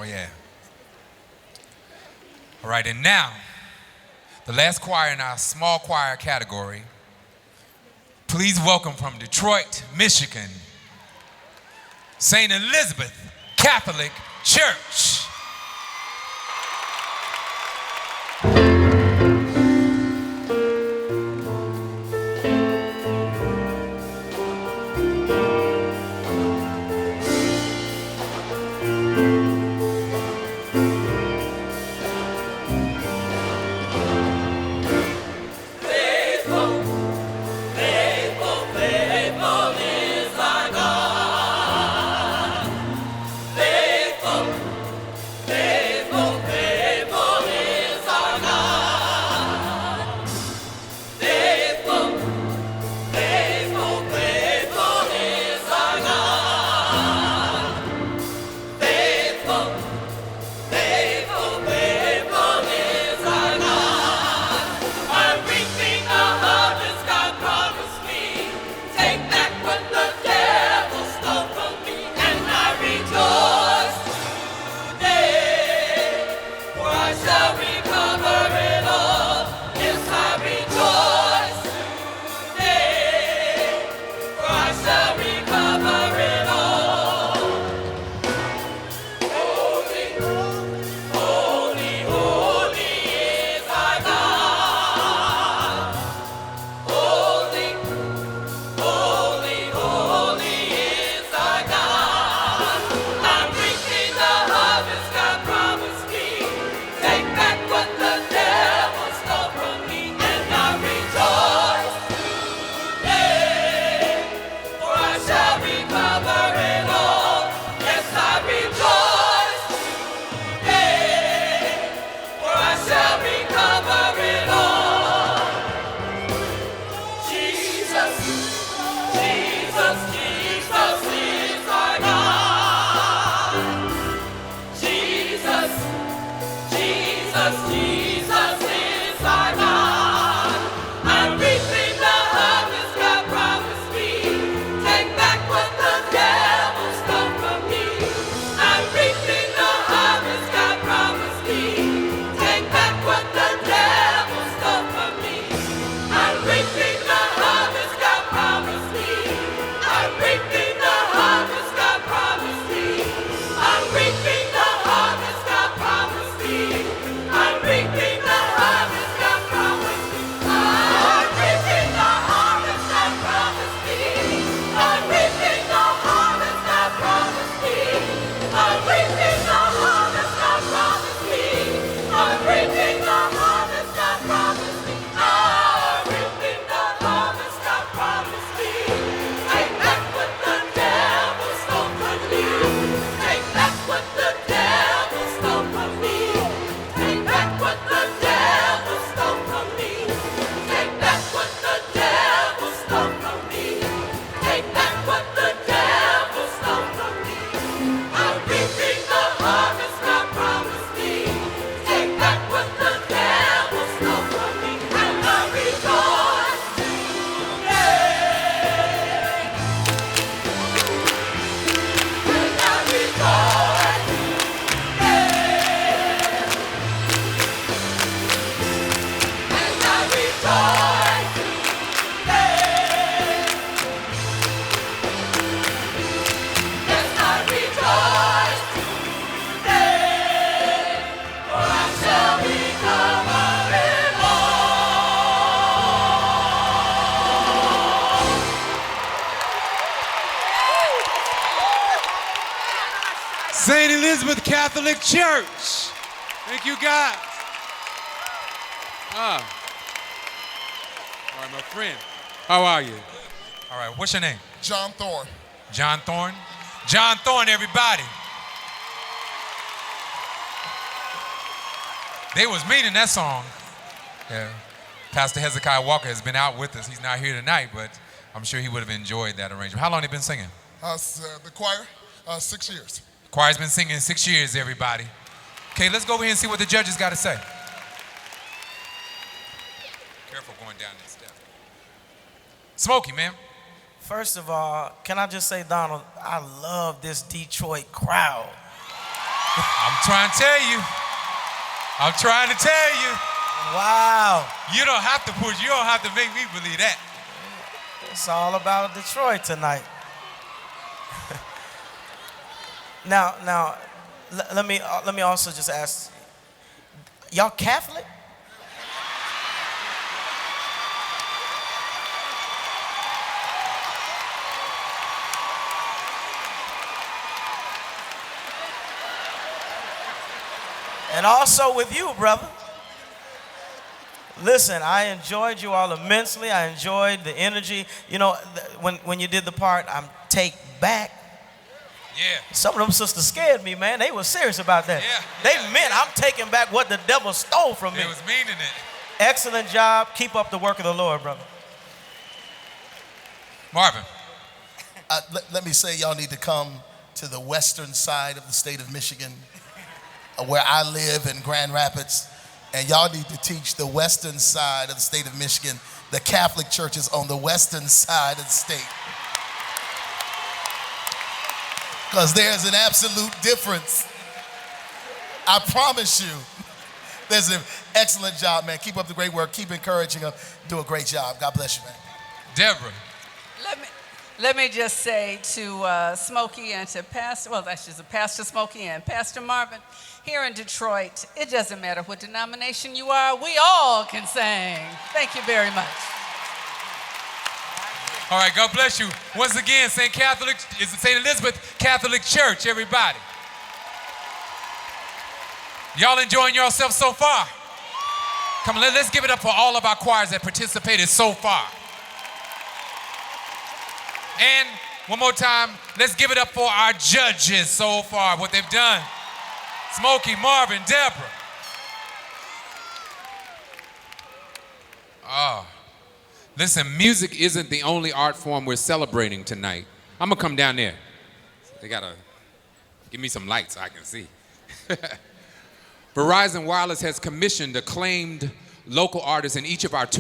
Oh, yeah. All right, and now, the last choir in our small choir category. Please welcome from Detroit, Michigan, St. Elizabeth Catholic Church. St. Elizabeth Catholic Church. Thank you, guys. All right, my friend. How are you? All right, what's your name? John Thorne. John Thorne? John Thorne, everybody. They was meaning that song. Yeah. Pastor Hezekiah Walker has been out with us. He's not here tonight, but I'm sure he would have enjoyed that arrangement. How long have they been singing? The choir, 6 years. Choir's been singing 6 years, everybody. Okay, let's go over here and see what the judges got to say. Careful going down this step. Smokey, man. First of all, can I just say, Donald, I love this Detroit crowd. I'm trying to tell you. I'm trying to tell you. Wow. You don't have to push. You don't have to make me believe that. It's all about Detroit tonight. Now, let me also just ask, y'all Catholic? And also with you, brother. Listen, I enjoyed you all immensely. I enjoyed the energy. You know, when you did the part, I'm take back. Yeah. Some of them sisters scared me, man. They were serious about that. They meant I'm taking back what the devil stole from me. They was meaning it. Excellent job. Keep up the work of the Lord, brother. Marvin. Let me say y'all need to come to the western side of the state of Michigan, where I live in Grand Rapids, and y'all need to teach the western side of the state of Michigan, the Catholic churches on the western side of the state. Because there's an absolute difference. I promise you. There's an excellent job, man. Keep up the great work. Keep encouraging them. Do a great job. God bless you, man. Deborah. Let me just say to Smokey and to Pastor, well, that's just Pastor Smokey and Pastor Marvin, here in Detroit, it doesn't matter what denomination you are, we all can sing. Thank you very much. All right, God bless you. Once again, St. Elizabeth Catholic Church, everybody. Y'all enjoying yourselves so far? Come on, let's give it up for all of our choirs that participated so far. And one more time, let's give it up for our judges so far, what they've done. Smokey, Marvin, Deborah. Listen, music isn't the only art form we're celebrating tonight. I'm gonna come down there. They gotta give me some lights so I can see. Verizon Wireless has commissioned acclaimed local artists in each of our tour